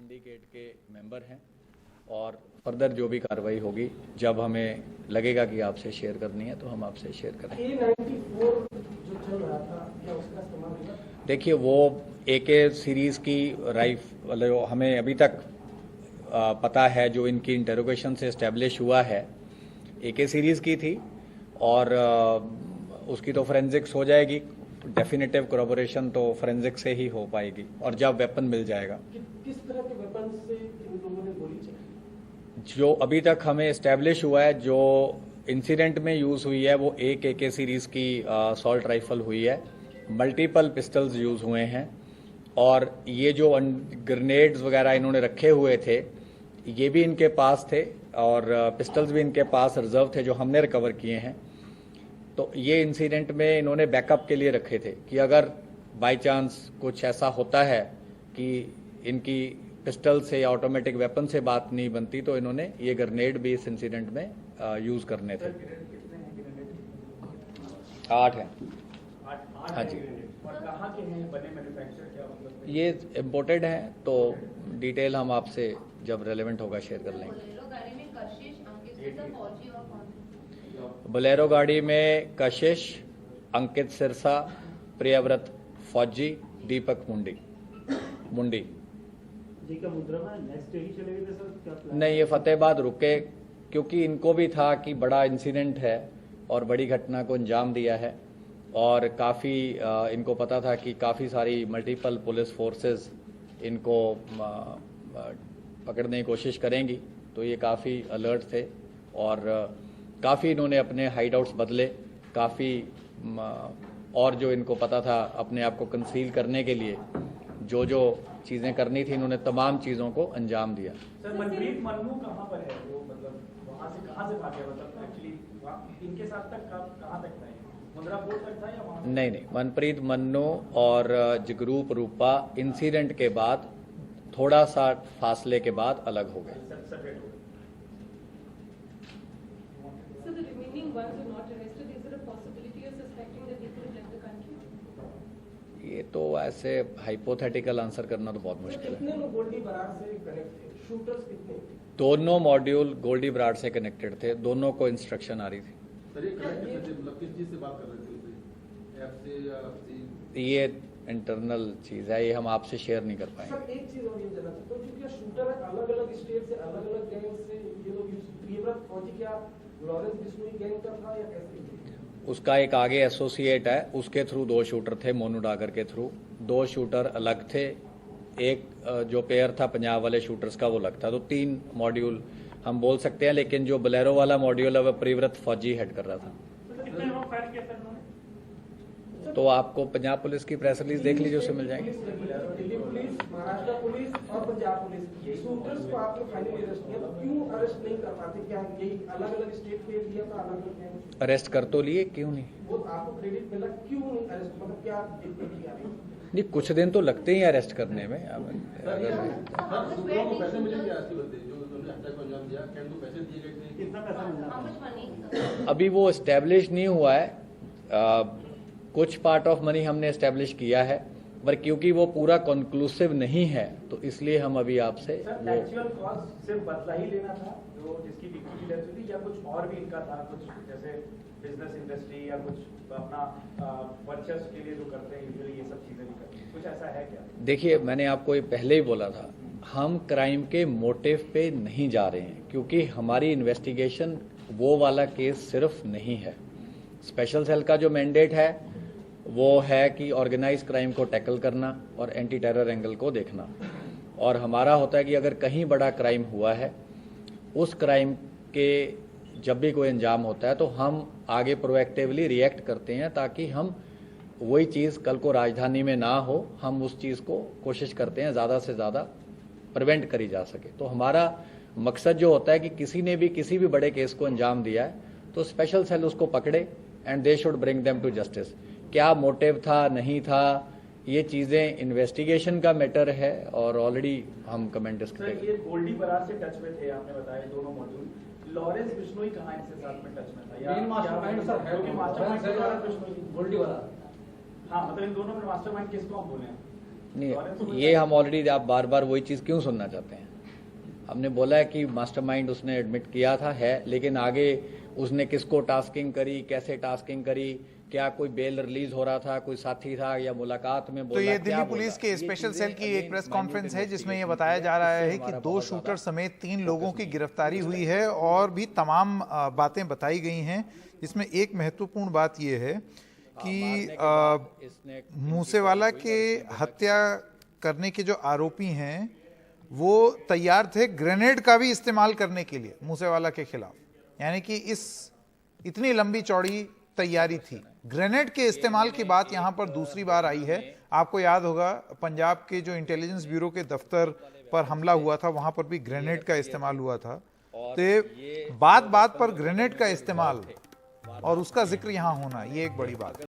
Syndicate के member हैं और फर्दर जो भी कार्रवाई होगी जब हमें लगेगा कि आपसे शेयर करनी है तो हम आपसे शेयर करेंगे। जो चल रहा था क्या उसका इस्तेमाल होगा? देखिए वो AK सीरीज की मतलब हमें अभी तक पता है, जो इनकी इंटरोगेशन से इस्टेब्लिश हुआ है AK सीरीज की थी और उसकी तो फोरेंसिक्स हो जाएगी। डेफिनेटिव कोरबोरेशन तो फोरेंसिक से ही हो पाएगी और जब वेपन मिल जाएगा। किस तरह के वेपन से इन लोगों ने गोली चलाई? जो अभी तक हमें इस्टेब्लिश हुआ है, जो इंसिडेंट में यूज हुई है वो एक AK सीरीज की असॉल्ट राइफल हुई है। मल्टीपल पिस्टल्स यूज हुए हैं और ये जो ग्रेनेड्स वगैरह इन्होंने रखे हुए थे ये भी इनके पास थे और पिस्टल्स भी इनके पास रिजर्व थे जो हमने रिकवर किए हैं। तो ये इंसिडेंट में इन्होंने बैकअप के लिए रखे थे कि अगर बाय चांस कुछ ऐसा होता है कि इनकी पिस्टल से या ऑटोमेटिक वेपन से बात नहीं बनती तो इन्होंने ये ग्रेनेड भी इस इंसिडेंट में यूज करने थे। 8 हैं। हाँ जी। और कहाँ के हैं, बने मैन्युफैक्चर क्या मतलब? ये इम्पोर्टेड हैं तो डिटेल हम आपसे जब रेलेवेंट होगा शेयर कर लेंगे। बोलेरो गाड़ी में कशिश, अंकित सिरसा, प्रियव्रत फौजी, दीपक मुंडी। जी का मुद्रा में नेक्स्ट डे ही चलेगी तो सर क्या प्लान? नहीं, ये फतेहाबाद रुके क्योंकि इनको भी था कि बड़ा इंसिडेंट है और बड़ी घटना को अंजाम दिया है और काफ़ी इनको पता था कि काफ़ी सारी मल्टीपल पुलिस फोर्सेस इनको पकड़ने की कोशिश करेंगी, तो ये काफ़ी अलर्ट थे और काफ़ी इन्होंने अपने हाइड आउट्स बदले, काफ़ी और जो इनको पता था अपने आप को कंसील करने के लिए जो जो चीज़ें करनी थी इन्होंने तमाम चीज़ों को अंजाम दिया। सर मनप्रीत मन्नू कहाँ पर है? वो मतलब वहाँ से भागे? मतलब एक्चुअली इनके साथ तक कहाँ तक था? मुंद्रा पोर्ट तक था या वहाँ? नहीं, मनप्रीत मन्नू और जगरूप रूपा इंसिडेंट के बाद थोड़ा सा फासले के बाद अलग हो गए। So the remaining ones who are not arrested, is there a possibility of suspecting that they could have left the country? ये तो ऐसे हाइपोथेटिकल आंसर करना तो बहुत मुश्किल है। कितने लोग गोल्डी बरार से कनेक्ट थे? शूटर्स कितने? दोनों मॉड्यूल गोल्डी बराड़ से कनेक्टेड थे, दोनों को इंस्ट्रक्शन आ रही थी। सर ये मतलब किस चीज से बात कर रहे थे? ऐप से या ये इंटरनल चीज है, ये हम आपसे शेयर नहीं कर पाएंगे। सर एक चीज और ये जानना चाहता हूँ, क्योंकि शूटर अलग-अलग स्टेट से अलग-अलग गैंग से ये लोग प्रियव्रत फौजी क्या लॉरेंस बिश्नोई गैंग का था या कैसे? उसका एक आगे एसोसिएट है, उसके थ्रू 2 शूटर थे, मोनू डागर के थ्रू 2 शूटर अलग थे। एक जो पेयर था पंजाब वाले शूटर्स का वो अलग था, तो 3 मॉड्यूल हम बोल सकते हैं, लेकिन जो बोलेरो वाला मॉड्यूल है वह प्रियव्रत फौजी हेड कर रहा था। कितने लोग फायर किया सर उन्होंने? तो आपको पंजाब पुलिस की प्रेस रिलीज देख लीजिए, उससे मिल जाएंगे। दिल्ली पुलिस, महाराष्ट्र पुलिस और पंजाब पुलिस शूटर्स को आपने फाइनली अरेस्ट किया, तो क्यों अरेस्ट नहीं कर पाते? क्या यही अलग-अलग स्टेट पे लिया था, अलग-अलग गैंग? अरेस्ट कर तो लिए, क्यों नहीं? वो आपको क्रेडिट मिला, क्यों नहीं अरेस्ट? मतलब क्या दिक्कत थी आपको? नहीं, कुछ दिन तो लगते ही अरेस्ट करने में। पैसे मिले क्या ऐसी बंदे जो उन्होंने हत्या को अंजाम दिया? क्या उनको पैसे दिए गए थे? कितना पैसा मिला? अभी वो एस्टेब्लिश नहीं हुआ है, कुछ पार्ट ऑफ मनी हमने एस्टेब्लिश किया है, पर क्योंकि वो पूरा कंक्लूसिव नहीं है तो इसलिए हम अभी आपसे सर एक्चुअल कॉस्ट सिर्फ बदला ही लेना था जो जिसकी विक्टिम की डेथ हुई थी, या कुछ और भी इनका था? कुछ जैसे बिजनेस इंडस्ट्री या कुछ अपना परचेस के लिए जो करते हैं यूजुअली ये सब चीजें भी करते हैं, कुछ ऐसा है क्या? देखिए, मैंने आपको ये पहले ही बोला था, हम क्राइम के मोटिव पे नहीं जा रहे हैं क्योंकि हमारी इन्वेस्टिगेशन वो वाला केस सिर्फ नहीं है। स्पेशल सेल का जो मैंडेट है वो है कि ऑर्गेनाइज क्राइम को टैकल करना और एंटी टेरर एंगल को देखना, और हमारा होता है कि अगर कहीं बड़ा क्राइम हुआ है, उस क्राइम के जब भी कोई अंजाम होता है तो हम आगे प्रोएक्टिवली रिएक्ट करते हैं ताकि हम वही चीज़ कल को राजधानी में ना हो, हम उस चीज़ को कोशिश करते हैं ज़्यादा से ज़्यादा प्रिवेंट करी जा सके। तो हमारा मकसद जो होता है कि किसी ने भी किसी भी बड़े केस को अंजाम दिया है तो स्पेशल सेल उसको पकड़े and they should bring them to justice. क्या मोटिव था, नहीं था, ये चीजें इन्वेस्टिगेशन का मैटर है और ऑलरेडी हम कमेंट सर ये गोल्डी बरार से टच में थे, आपने बताया दोनों मॉड्यूल। लॉरेंस बिश्नोई कहाँ इनसे साथ में टच में था? या मास्टरमाइंड सर है, मास्टरमाइंड लॉरेंस बिश्नोई गोल्डी बरार। हाँ, मतलब इन दोनों में मास्टरमाइंड किसको हम बोले हैं? नहीं, ये हम ऑलरेडी, आप बार बार वही चीज़ क्यों सुनना चाहते हैं? हमने बोला है कि मास्टरमाइंड उसने एडमिट किया था, है, लेकिन आगे उसने किसको टास्किंग करी, कैसे टास्किंग करी, क्या कोई बेल रिलीज हो रहा था, कोई साथी था या मुलाकात में बोला, तो ये क्या दिल्ली बोला? पुलिस के ये स्पेशल चीजें सेल की एक again प्रेस minute कॉन्फ्रेंस है जिसमें ये investigation बताया की जा रहा है, है इससे कि हमारा 2 बहुत शूटर ज्यादा समेत 3 लोगों की गिरफ्तारी हुई है और भी तमाम बातें बताई गई हैं, जिसमें एक महत्वपूर्ण बात ये है कि मूसेवाला के हत्या करने के जो आरोपी हैं वो तैयार थे ग्रेनेड का भी इस्तेमाल करने के लिए मूसेवाला के खिलाफ, यानी कि इतनी लंबी चौड़ी तैयारी थी। ग्रेनेड के इस्तेमाल की बात यहां पर दूसरी बार आई है। आपको याद होगा पंजाब के जो इंटेलिजेंस ब्यूरो के दफ्तर पर हमला हुआ था, वहां पर भी ग्रेनेड का इस्तेमाल हुआ था। तो बात बात पर ग्रेनेड का इस्तेमाल और उसका जिक्र यहां होना, ये एक बड़ी बात है।